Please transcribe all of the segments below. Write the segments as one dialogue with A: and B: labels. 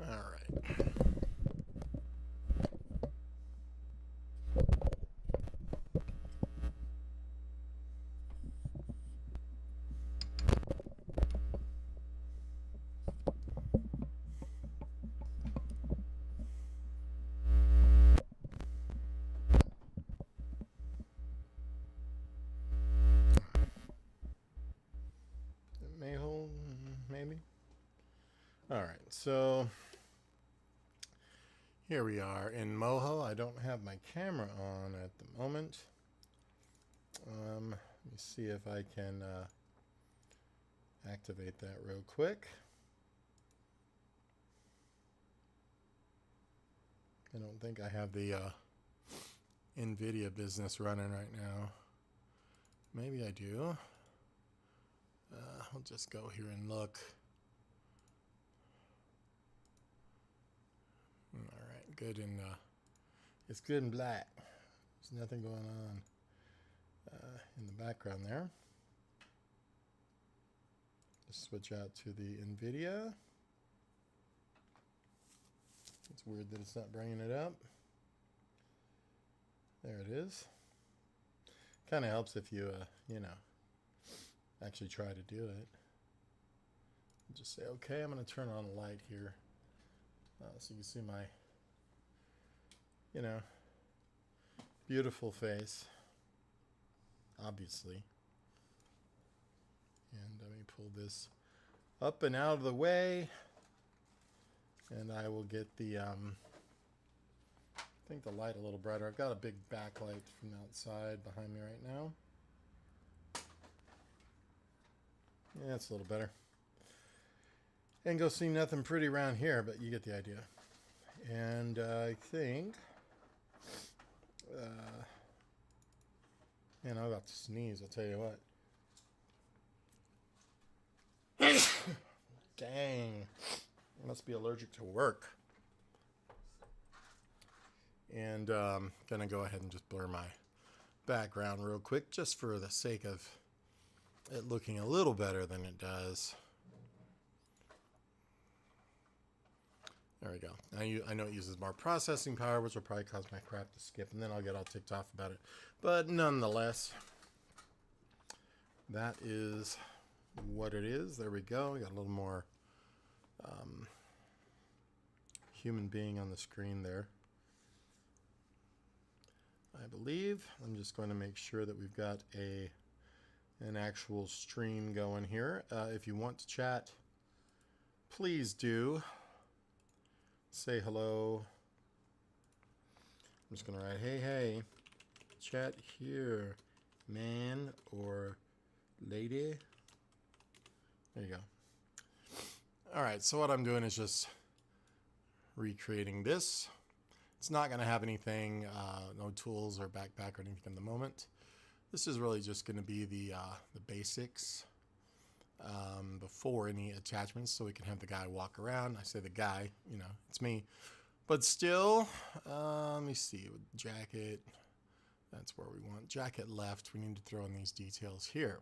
A: All right. Moho, maybe. All right, so here we are in Moho. I don't have my camera on at the moment. Let me see if I can activate that real quick. I don't think I have the NVIDIA business running right now. Maybe I do. I'll just go here and look. All right, good in it's good in black. There's nothing going on in the background there. Just switch out to the NVIDIA. It's weird that it's not bringing it up. There it is. Kind of helps if you, you know, actually try to do it. Just say, okay, I'm going to turn on the light here so you can see my, you know, beautiful face, obviously. And let me pull this up and out of the way. And I will get the, I think the light a little brighter. I've got a big backlight from outside behind me right now. Yeah, it's a little better. Ain't gonna see nothing pretty around here, but you get the idea. And I think, man, I'm about to sneeze, I'll tell you what. Dang. I must be allergic to work. And gonna go ahead and just blur my background real quick, just for the sake of it looking a little better than it does. There we go. I know it uses more processing power, which will probably cause my crap to skip, and then I'll get all ticked off about it. But nonetheless, that is what it is. There we go. We got a little more human being on the screen there. I believe. I'm just going to make sure that we've got an actual stream going here. If you want to chat, please do. Say hello. I'm just going to write, hey, chat here, man or lady. There you go. All right, so what I'm doing is just recreating this. It's not going to have anything, no tools or backpack or anything in the moment. This is really just going to be the basics before any attachments, so we can have the guy walk around. I say the guy, you know, it's me. But still, let me see, with jacket, that's where we want. Jacket left, we need to throw in these details here.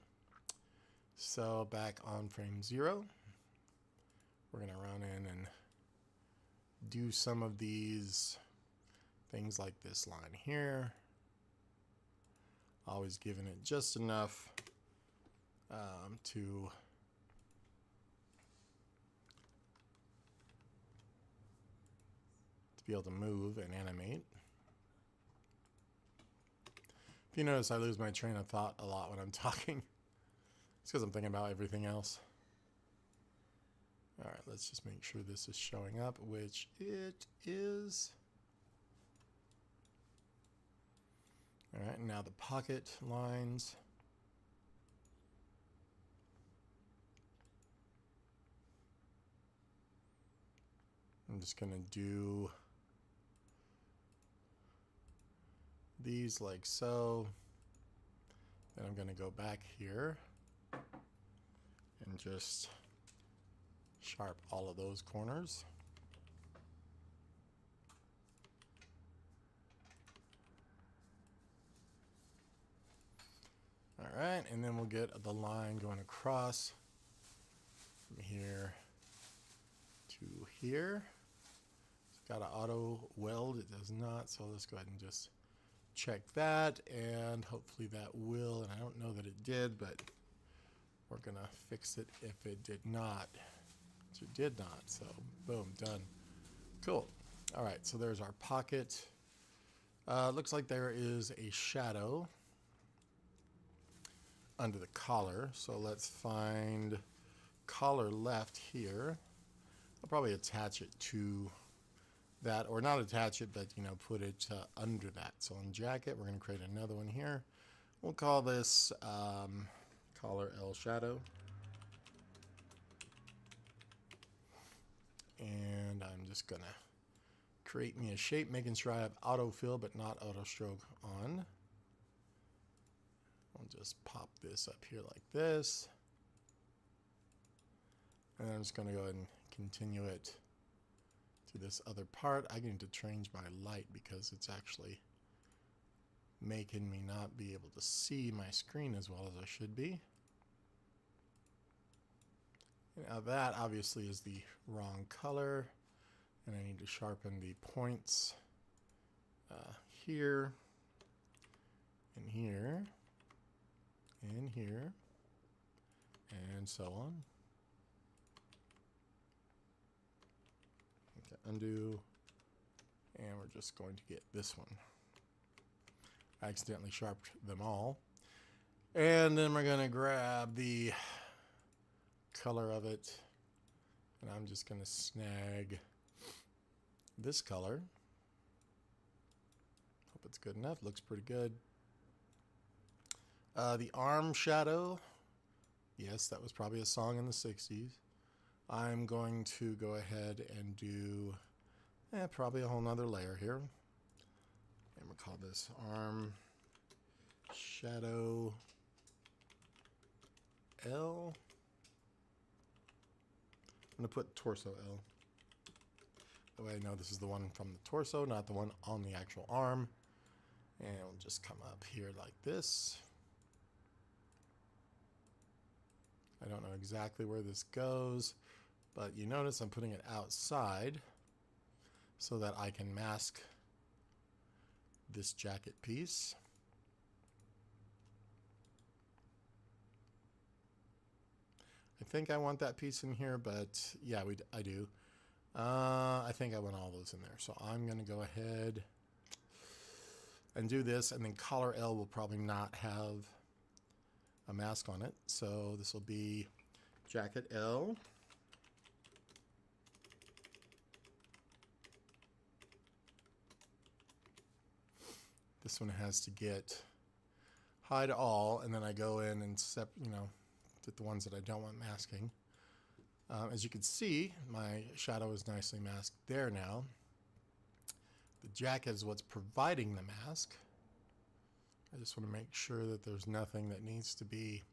A: So back on frame 0, we're going to run in and do some of these things like this line here. Always giving it just enough to be able to move and animate. If you notice, I lose my train of thought a lot when I'm talking. It's because I'm thinking about everything else. All right, let's just make sure this is showing up, which it is. All right, now the pocket lines. I'm just going to do these like so. Then I'm going to go back here and just sharp all of those corners. All right, and then we'll get the line going across from here to here. got an auto weld. It does not, so let's go ahead and just check that, and hopefully that will, and I don't know that it did, but we're gonna fix it if it did not. So it did not, so boom, done. Cool. All right, so there's our pocket. Looks like there is a shadow under the collar, so let's find collar left here. I'll probably attach it to that, or not attach it, but you know, put it under that. So on jacket, we're going to create another one here. We'll call this collar L shadow, and I'm just going to create me a shape, making sure I have autofill but not auto stroke on. I'll just pop this up here like this, and I'm just going to go ahead and continue it to this other part. I need to change my light because it's actually making me not be able to see my screen as well as I should be. Now that obviously is the wrong color, and I need to sharpen the points here and here and here and so on. Okay, undo, and we're just going to get this one. I accidentally sharpened them all, and then we're going to grab the color of it, and I'm just going to snag this color. Hope it's good enough. Looks pretty good. The arm shadow, yes, that was probably a song in the 60s. I'm going to go ahead and do probably a whole nother layer here, and we'll call this arm shadow L. I'm going to put torso L. That way I know this is the one from the torso, not the one on the actual arm. And we'll just come up here like this. I don't know exactly where this goes, but you notice I'm putting it outside so that I can mask this jacket piece. I think I want that piece in here, but yeah, I do. I think I want all those in there. So I'm going to go ahead and do this, and then collar L will probably not have a mask on it. So this will be jacket L. This one has to get hide all, and then I go in and get the ones that I don't want masking. As you can see, my shadow is nicely masked there now. The jacket is what's providing the mask. I just want to make sure that there's nothing that needs to be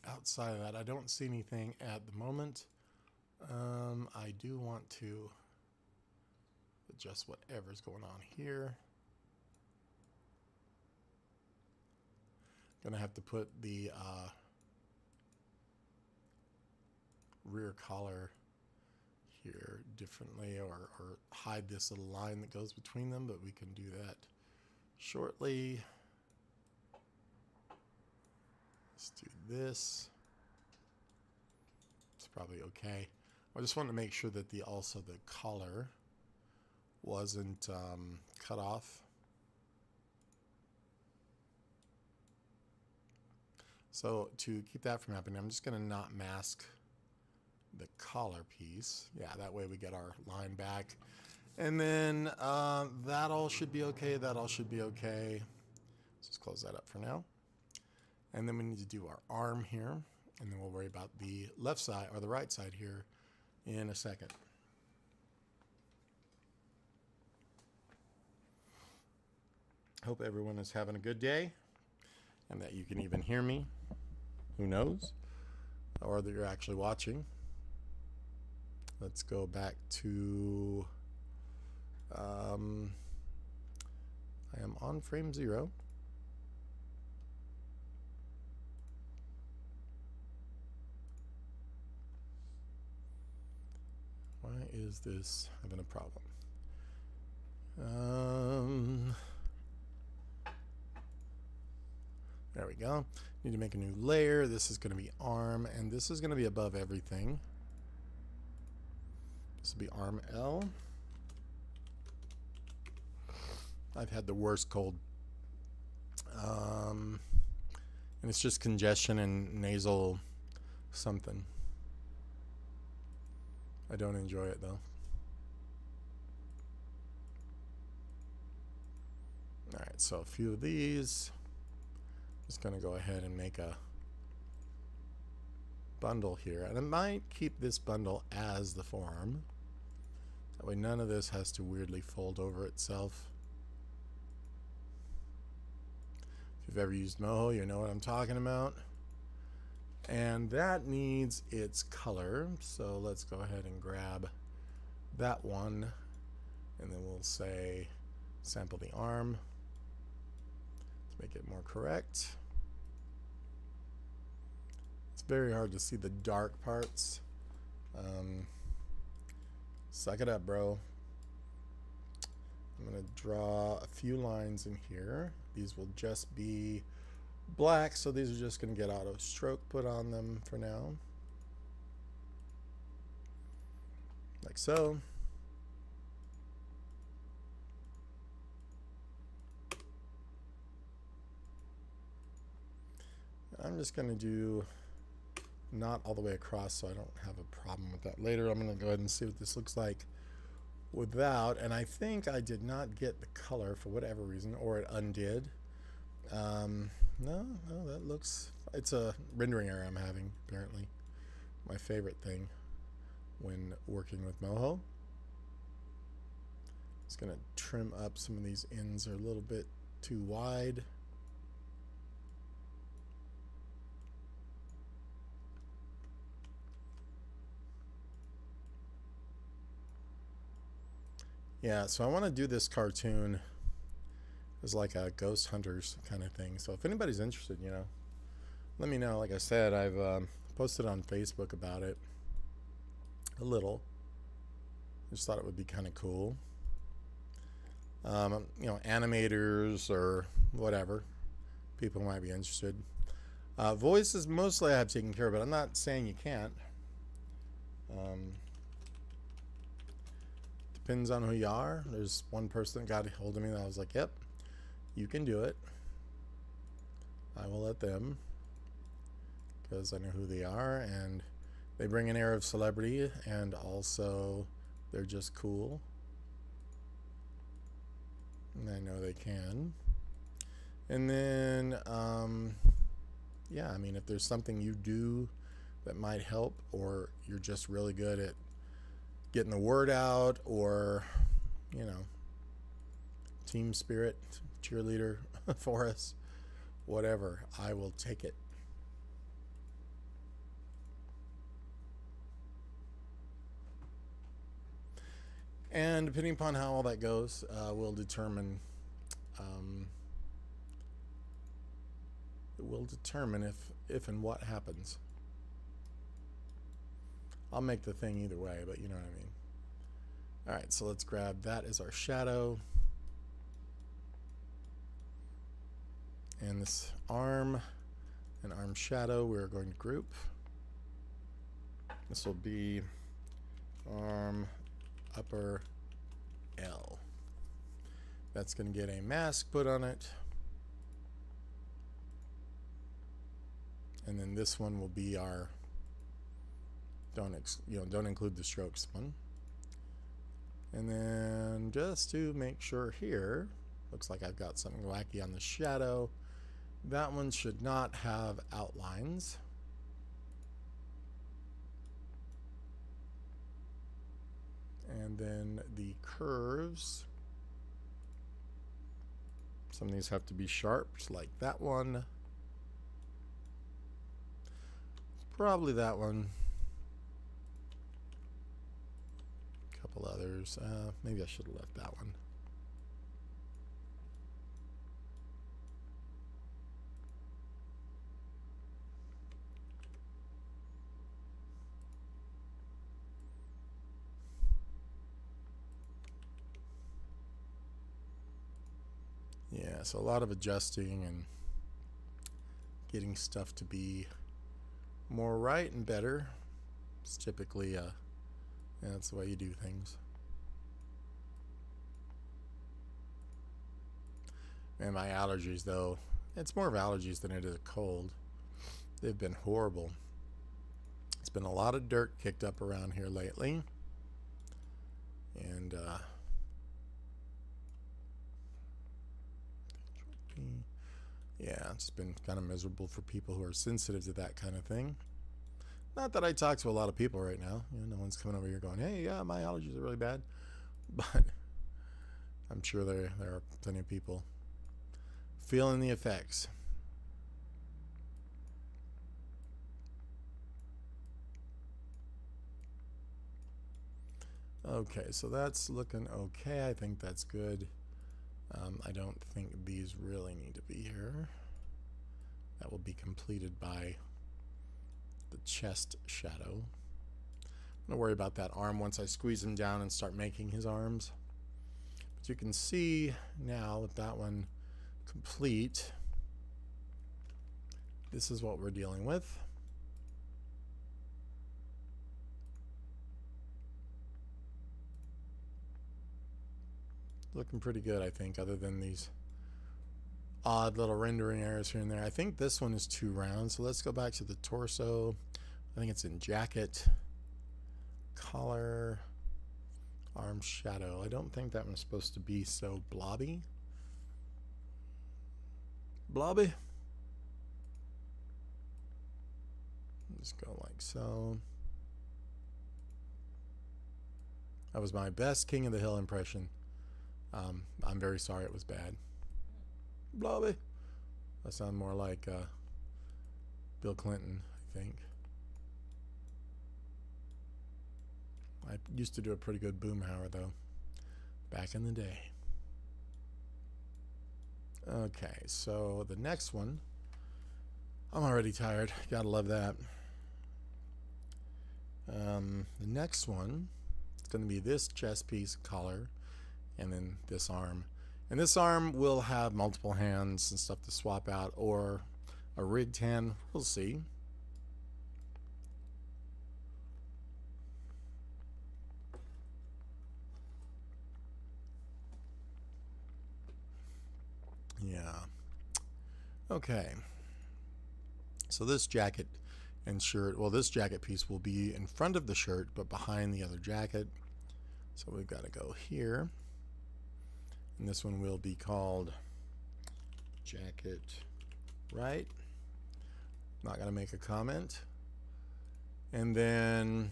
A: outside of that. I don't see anything at the moment. I do want to adjust whatever's going on here. Gonna have to put the rear collar here differently, or hide this little line that goes between them, but we can do that shortly. Let's do this. It's probably okay. I just wanted to make sure that the collar wasn't cut off. So to keep that from happening, I'm just going to not mask the collar piece. Yeah, that way we get our line back. And then that all should be okay. That all should be okay. Let's just close that up for now. And then we need to do our arm here, and then we'll worry about the left side or the right side here in a second. Hope everyone is having a good day, and that you can even hear me. Who knows? Or that you're actually watching. Let's go back to I am on frame 0. Why is this having a problem? There we go. Need to make a new layer. This is going to be arm, and this is going to be above everything. This will be arm L. I've had the worst cold. And it's just congestion and nasal something. I don't enjoy it though. Alright, so a few of these. Just going to go ahead and make a bundle here. And I might keep this bundle as the forearm. That way none of this has to weirdly fold over itself. If you've ever used Moho, you know what I'm talking about. And that needs its color. So let's go ahead and grab that one. And then we'll say sample the arm. Let's make it more correct. It's very hard to see the dark parts. Suck it up, bro. I'm going to draw a few lines in here. These will just be black, so these are just going to get auto stroke put on them for now. Like so. I'm just going to do not all the way across so I don't have a problem with that later. I'm going to go ahead and see what this looks like without, and I think I did not get the color for whatever reason, or it undid. No, that looks, it's a rendering error I'm having, apparently. My favorite thing when working with Moho. Just going to trim up some of these ends are a little bit too wide. Yeah, so I want to do this cartoon as like a Ghost Hunters kind of thing. So if anybody's interested, you know, let me know. Like I said, I've posted on Facebook about it a little. I just thought it would be kind of cool. You know, animators or whatever, people might be interested. Voices mostly I have taken care of, but I'm not saying you can't. Depends on who you are. There's one person that got a hold of me that I was like, yep, you can do it. I will let them, because I know who they are, and they bring an air of celebrity, and also they're just cool. And I know they can. And then, yeah, I mean, if there's something you do that might help, or you're just really good at getting the word out, or, you know, team spirit, cheerleader for us, whatever, I will take it. And depending upon how all that goes, will determine if and what happens. I'll make the thing either way, but you know what I mean. All right, so let's grab that as our shadow. And this arm and arm shadow we're going to group. This will be arm upper L. That's going to get a mask put on it. And then this one will be our don't include the strokes one. And then just to make sure here, looks like I've got something wacky on the shadow. That one should not have outlines. And then the curves, some of these have to be sharp, like that one. Probably that one. Couple others. Maybe I should have left that one. Yeah, so a lot of adjusting and getting stuff to be more right and better. It's typically yeah, that's the way you do things. And my allergies, though, it's more of allergies than it is a cold. They've been horrible. It's been a lot of dirt kicked up around here lately. And yeah, it's been kind of miserable for people who are sensitive to that kind of thing. Not that I talk to a lot of people right now. You know, no one's coming over here going, hey, yeah, my allergies are really bad. But I'm sure there are plenty of people feeling the effects. Okay, so that's looking okay. I think that's good. I don't think these really need to be here. That will be completed by the chest shadow. I'm going to worry about that arm once I squeeze him down and start making his arms. But you can see now with that one complete, this is what we're dealing with. Looking pretty good, I think, other than these odd little rendering errors here and there. I think this one is too round, so let's go back to the torso. I think it's in jacket, collar, arm shadow. I don't think that one's supposed to be so blobby. Blobby. Just go like so. That was my best King of the Hill impression. I'm very sorry it was bad. Blobby. I sound more like Bill Clinton, I think. I used to do a pretty good Boomhauer, though, back in the day. Okay, so the next one, I'm already tired. Gotta love that. The next one is going to be this chest piece, collar, and then this arm. And this arm will have multiple hands and stuff to swap out, or a rigged hand. We'll see. Yeah. Okay. So this jacket and shirt, well, this jacket piece will be in front of the shirt, but behind the other jacket. So we've got to go here. And this one will be called jacket right. Not going to make a comment. And then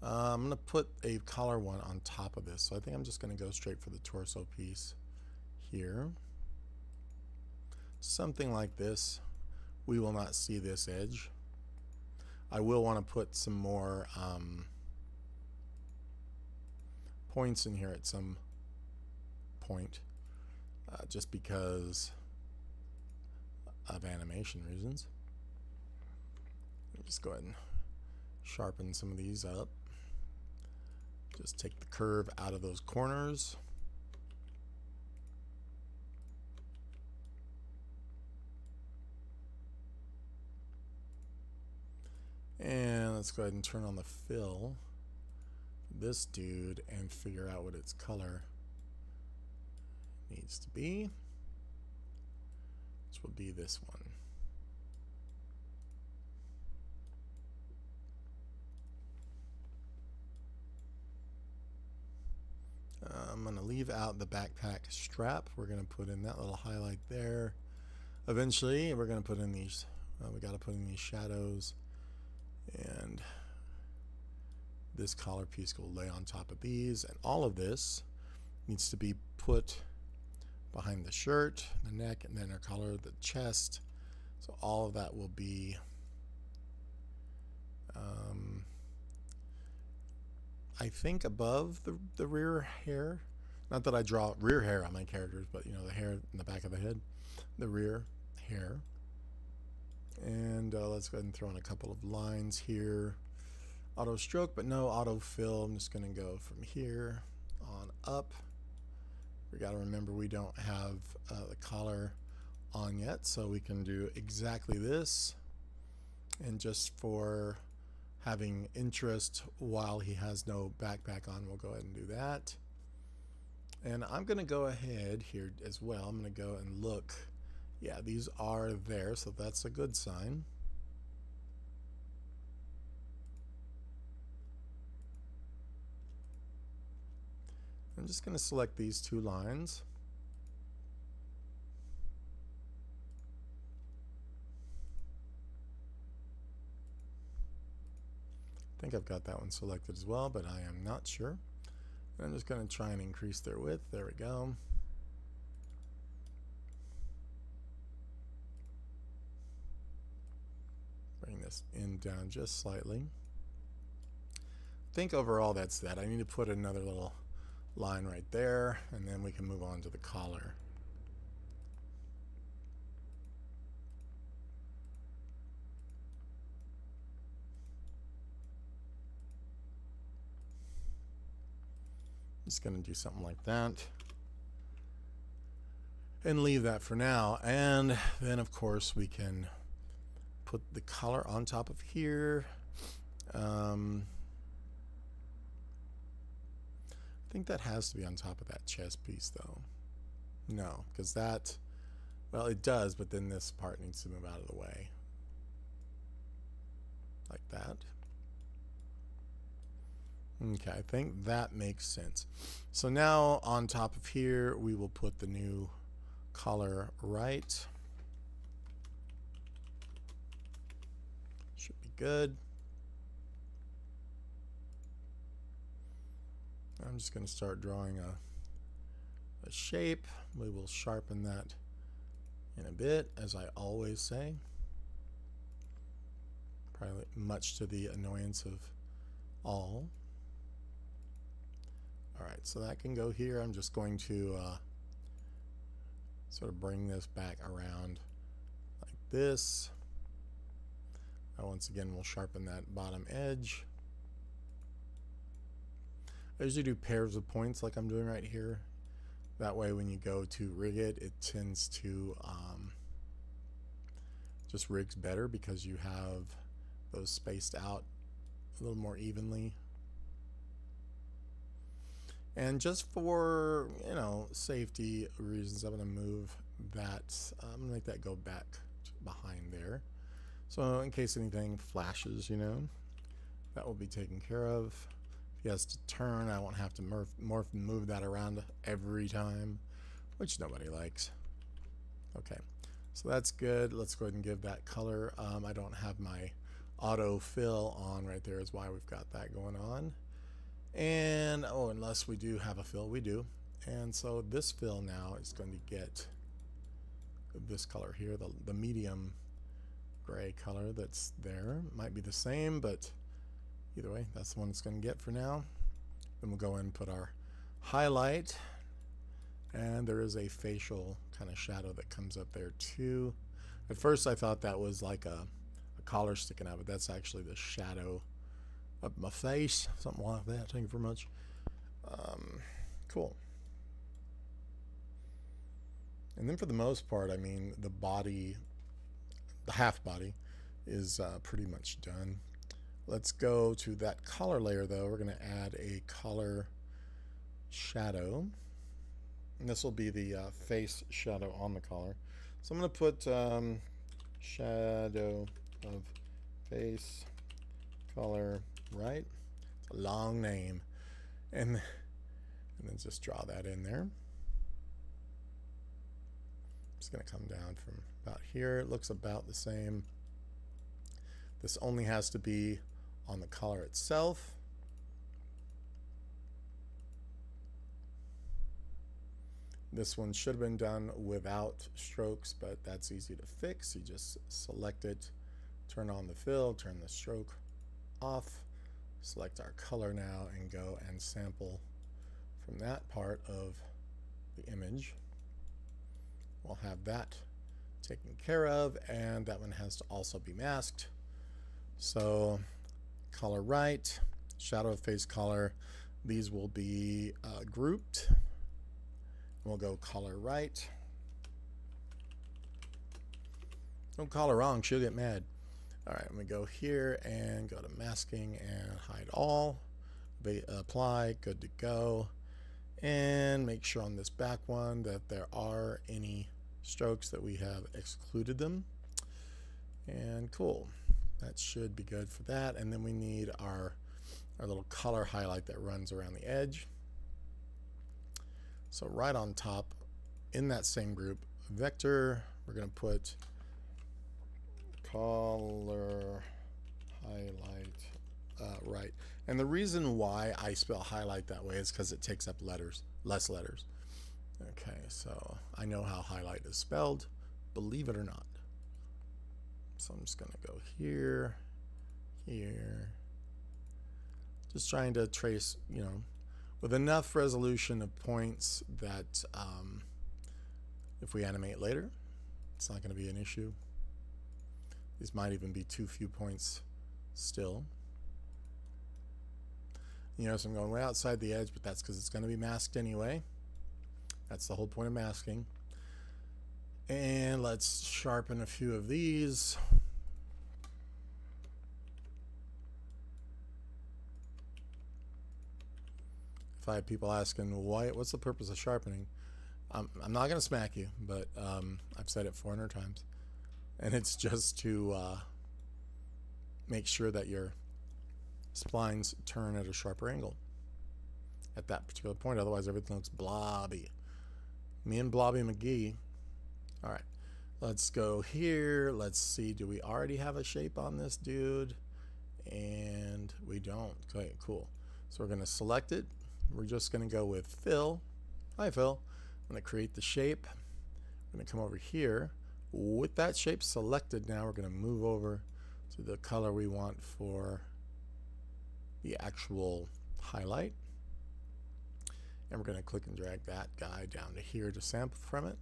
A: I'm going to put a collar one on top of this. So I think I'm just going to go straight for the torso piece here. Something like this. We will not see this edge. I will want to put some more points in here at some point, just because of animation reasons. Just go ahead and sharpen some of these up. Just take the curve out of those corners. And let's go ahead and turn on the fill for this dude and figure out what its color needs to be, which will be this one. I'm going to leave out the backpack strap. We're going to put in that little highlight there. Eventually, we're going to put in these, we got to put in these shadows, and this collar piece will lay on top of these, and all of this needs to be put behind the shirt, the neck, and then our collar, the chest. So all of that will be I think above the rear hair. Not that I draw rear hair on my characters, but you know, the hair in the back of the head, the rear hair. And let's go ahead and throw in a couple of lines here. Auto stroke, but no auto fill. I'm just going to go from here on up. We got to remember we don't have the collar on yet, so we can do exactly this. And just for having interest while he has no backpack on, we'll go ahead and do that. And I'm going to go ahead here as well. I'm going to go and look. Yeah, these are there, so that's a good sign. I'm just going to select these two lines. I think I've got that one selected as well, but I am not sure. And I'm just going to try and increase their width. There we go. Bring this in down just slightly. I think overall that's that. I need to put another little line right there, and then we can move on to the collar. Just going to do something like that and leave that for now. And then of course we can put the collar on top of here. I think that has to be on top of that chest piece though. No, because that, well, it does, but then this part needs to move out of the way like that. Okay, I think that makes sense. So now on top of here, we will put the new collar right. Should be good. I'm just going to start drawing a shape. We will sharpen that in a bit, as I always say. Probably much to the annoyance of all. Alright, so that can go here. I'm just going to sort of bring this back around like this. Now once again, we'll sharpen that bottom edge. I usually do pairs of points like I'm doing right here. That way when you go to rig it, it tends to just rigs better because you have those spaced out a little more evenly. And just for, you know, safety reasons, I'm going to move that. I'm going to make that go back behind there. So in case anything flashes, you know, that will be taken care of. If he has to turn, I won't have to morph and move that around every time, which nobody likes. Okay, so that's good. Let's go ahead and give that color. I don't have my auto fill on right there, is why we've got that going on. And oh, unless we do have a fill, we do. And so this fill now is going to get this color here, the medium gray color that's there. Might be the same, but either way, that's the one it's going to get for now. Then we'll go in and put our highlight, and there is a facial kind of shadow that comes up there too. At first I thought that was like a collar sticking out, but that's actually the shadow of my face, something like that. Thank you very much. Cool. And then for the most part, I mean, the body, the half body is pretty much done. Let's go to that collar layer though. We're going to add a collar shadow, and this will be the face shadow on the collar. So I'm going to put shadow of face color right. It's a long name, and then just draw that in there. It's going to come down from about here. It looks about the same. This only has to be on the collar itself. This one should have been done without strokes, but that's easy to fix. You just select it, turn on the fill, turn the stroke off, select our color now, and go and sample from that part of the image. We'll have that taken care of, and that one has to also be masked. So color right, shadow of face color, these will be grouped, We'll go color right. Don't call her wrong, she'll get mad. All right, I'm gonna go here and go to masking and hide all. Apply, good to go. And make sure on this back one that there are any strokes that we have excluded them. And cool, that should be good for that. And then we need our little color highlight that runs around the edge. So right on top, in that same group, vector, we're gonna put color highlight right. And the reason why I spell highlight that way is because it takes up less letters. Okay, so I know how highlight is spelled, believe it or not. So I'm just gonna go here, here. Just trying to trace, you know, with enough resolution of points that if we animate later, it's not gonna be an issue. These might even be too few points still. You notice I'm going way outside the edge, but that's because it's going to be masked anyway. That's the whole point of masking. And let's sharpen a few of these. If I have people asking, what's the purpose of sharpening? I'm not going to smack you, but I've said it 400 times. And it's just to make sure that your splines turn at a sharper angle at that particular point. Otherwise, everything looks blobby. Me and Blobby McGee. All right, let's go here. Let's see, do we already have a shape on this dude? And we don't. Okay, cool. So we're going to select it. We're just going to go with fill. Hi, Phil. I'm going to create the shape. I'm going to come over here. With that shape selected, now we're going to move over to the color we want for the actual highlight. And we're going to click and drag that guy down to here to sample from it.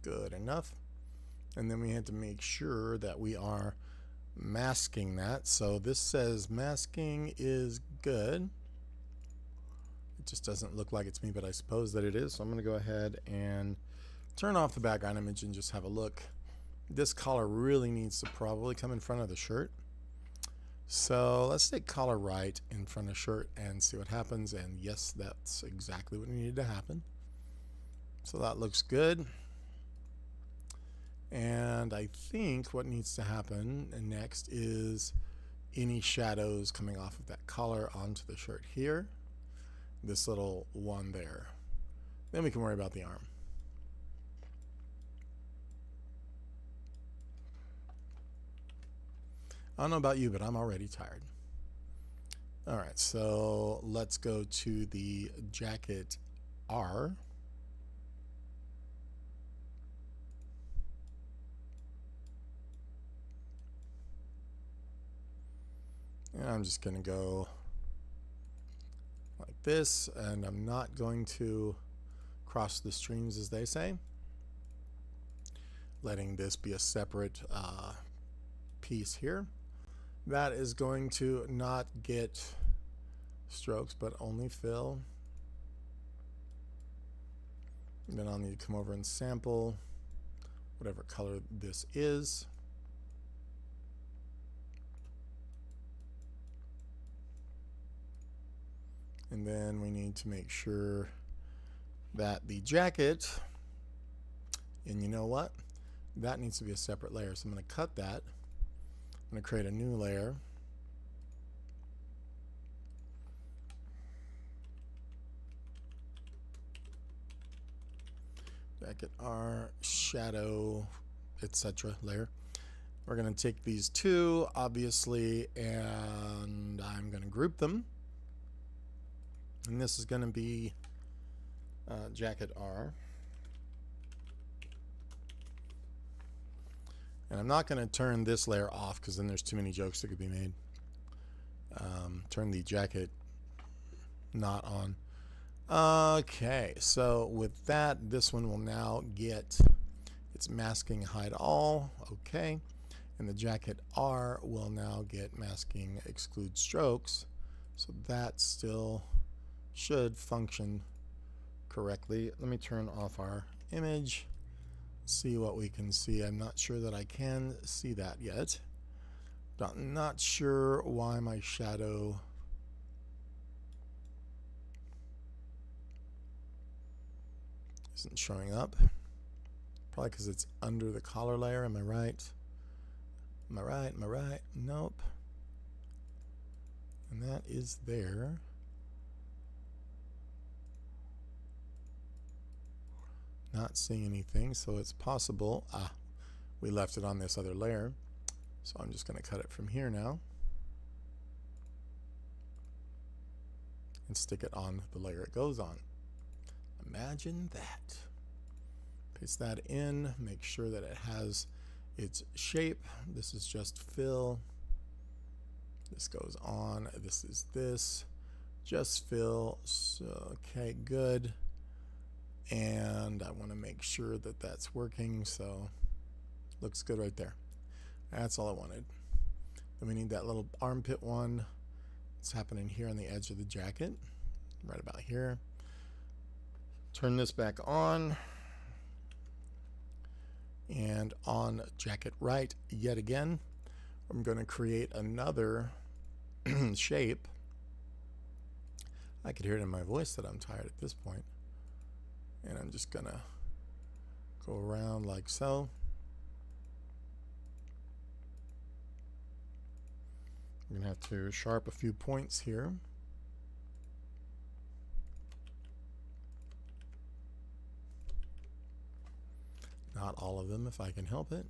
A: Good enough. And then we had to make sure that we are masking that. So this says masking is good. It just doesn't look like it's me, but I suppose that it is. So I'm going to go ahead and turn off the background image and just have a look. This collar really needs to probably come in front of the shirt. So let's take collar right in front of shirt and see what happens. And yes, that's exactly what needed to happen. So that looks good. And I think what needs to happen next is any shadows coming off of that collar onto the shirt here. This little one there. Then we can worry about the arm. I don't know about you, but I'm already tired. All right, so let's go to the jacket R. And I'm just going to go like this, and I'm not going to cross the streams, as they say. Letting this be a separate piece here. That is going to not get strokes, but only fill. And then I'll need to come over and sample whatever color this is. And then we need to make sure that the jacket, and you know what? That needs to be a separate layer. So I'm going to cut that. I'm going to create a new layer. Jacket R, shadow, etc. layer. We're going to take these two, obviously, and I'm going to group them. And this is going to be jacket R. And I'm not going to turn this layer off because then there's too many jokes that could be made. Turn the jacket not on. Okay, so with that, this one will now get its masking hide all. Okay, and the jacket R will now get masking exclude strokes. So that still should function correctly. Let me turn off our image, see what we can see. I'm not sure that I can see that yet. I'm not sure why my shadow isn't showing up. Probably because it's under the collar layer. Am I right? Am I right? Am I right? Nope. And that is there. Not seeing anything, so it's possible. We left it on this other layer. So I'm just going to cut it from here now and stick it on the layer it goes on. Imagine that. Paste that in, make sure that it has its shape. This is just fill. This goes on. This is this. Just fill. So, okay, good. And I want to make sure that that's working, so looks good right there. That's all I wanted. Then we need that little armpit one. It's happening here on the edge of the jacket, right about here. Turn this back on. And on jacket right yet again, I'm going to create another shape. I could hear it in my voice that I'm tired at this point. And I'm just going to go around like so. I'm going to have to sharp a few points here. Not all of them if I can help it.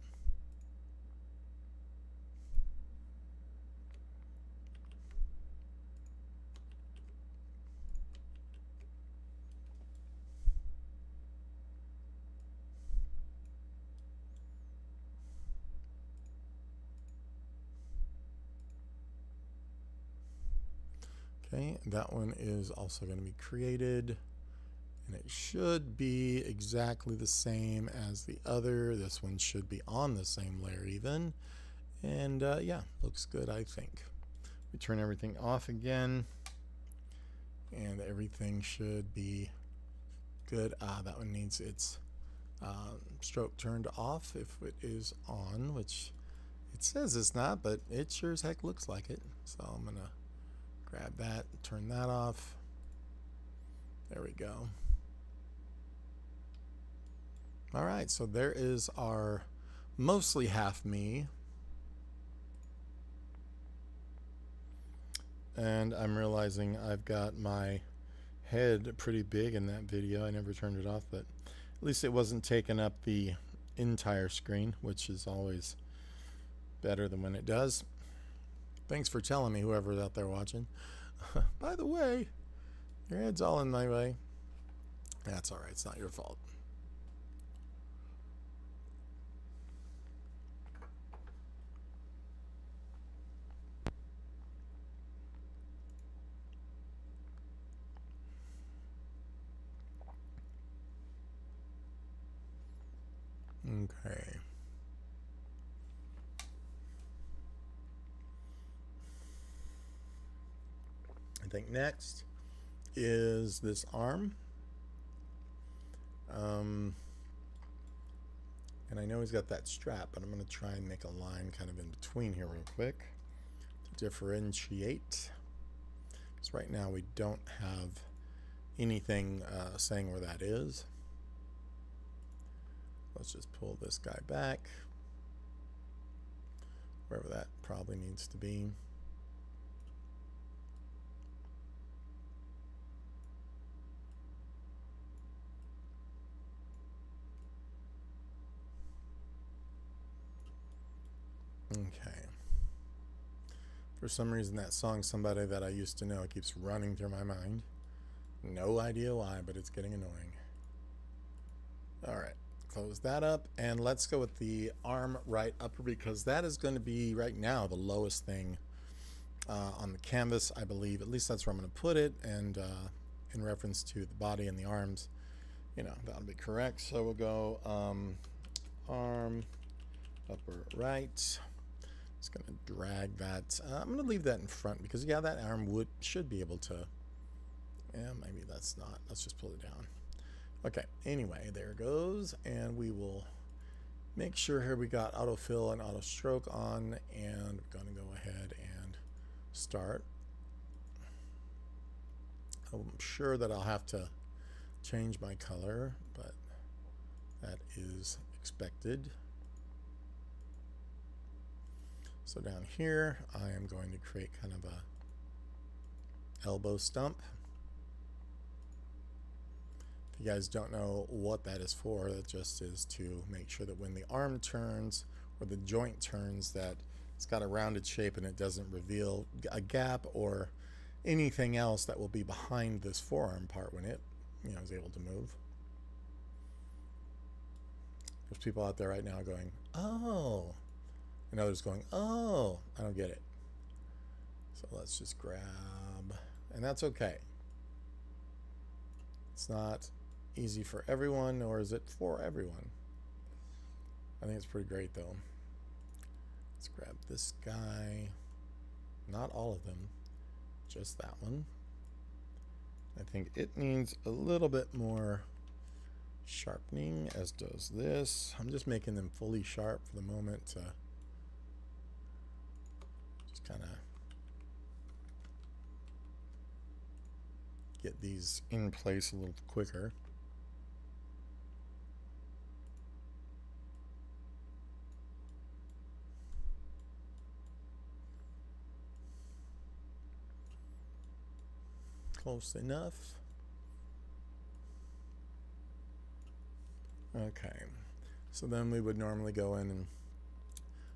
A: Okay, that one is also going to be created, and it should be exactly the same as the other. This one should be on the same layer even, and yeah, looks good, I think. We turn everything off again, and everything should be good. That one needs its stroke turned off if it is on, which it says it's not, but it sure as heck looks like it. So I'm gonna grab that, turn that off. There we go. All right, so there is our mostly half me. And I'm realizing I've got my head pretty big in that video. I never turned it off, but at least it wasn't taking up the entire screen, which is always better than when it does. Thanks for telling me, whoever's out there watching. By the way, your head's all in my way. That's all right. It's not your fault. Okay. I think next is this arm. And I know he's got that strap, but I'm going to try and make a line kind of in between here real quick to differentiate. Because right now we don't have anything saying where that is. Let's just pull this guy back, wherever that probably needs to be. Okay. For some reason that song, Somebody That I Used to Know, keeps running through my mind. No idea why, but it's getting annoying. Alright, close that up, and let's go with the arm right upper, because that is going to be right now the lowest thing on the canvas, I believe. At least that's where I'm going to put it, and in reference to the body and the arms, you know, that'll be correct. So we'll go arm upper right. Just going to drag that. I'm going to leave that in front because, yeah, that arm should be able to. Yeah, maybe that's not. Let's just pull it down. Okay, anyway, there goes. And we will make sure here we got autofill and auto stroke on, and we're going to go ahead and start. I'm sure that I'll have to change my color, but that is expected. So down here, I am going to create kind of a elbow stump. If you guys don't know what that is for, that just is to make sure that when the arm turns or the joint turns, that it's got a rounded shape and it doesn't reveal a gap or anything else that will be behind this forearm part when it, you know, is able to move. There's people out there right now going, oh, and others going, oh, I don't get it. So let's just grab, and that's okay. It's not easy for everyone, nor is it for everyone. I think it's pretty great though. Let's grab this guy. Not all of them, just that one. I think it needs a little bit more sharpening, as does this. I'm just making them fully sharp for the moment to just kind of get these in place a little quicker. Close enough. Okay, so then we would normally go in and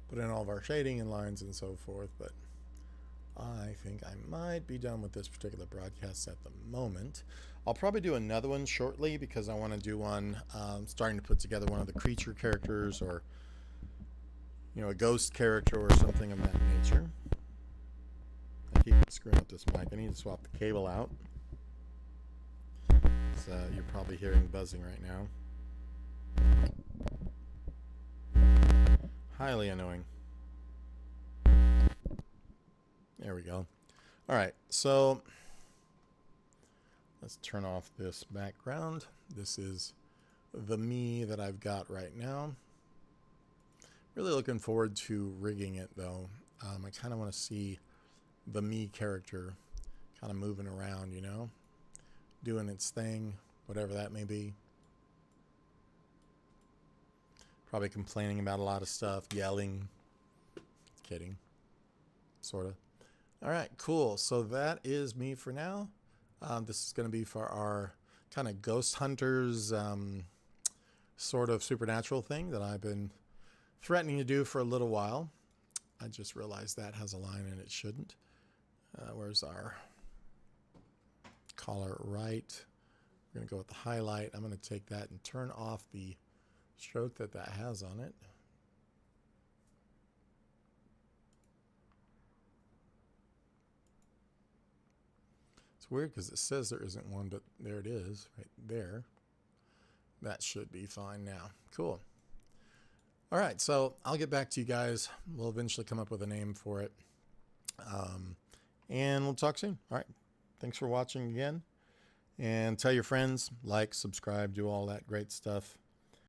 A: put in all of our shading and lines and so forth, but I think I might be done with this particular broadcast at the moment. I'll probably do another one shortly because I want to do one starting to put together one of the creature characters, or you know, a ghost character or something of that nature. I keep screwing up this mic. I need to swap the cable out. So you're probably hearing buzzing right now. Highly annoying. There we go. All right, so let's turn off this background. This is the me that I've got right now. Really looking forward to rigging it though. I kind of want to see the me character kind of moving around, you know, doing its thing, whatever that may be. Probably complaining about a lot of stuff, yelling. Kidding. Sort of. All right, cool. So that is me for now. This is going to be for our kind of ghost hunters sort of supernatural thing that I've been threatening to do for a little while. I just realized that has a line and it shouldn't. Where's our color? Right. We're going to go with the highlight. I'm going to take that and turn off the stroke that has on it. It's weird because it says there isn't one, but there it is right there. That should be fine now. Cool. All right, so I'll get back to you guys. We'll eventually come up with a name for it. And we'll talk soon. All right. Thanks for watching again. And tell your friends, like, subscribe, do all that great stuff.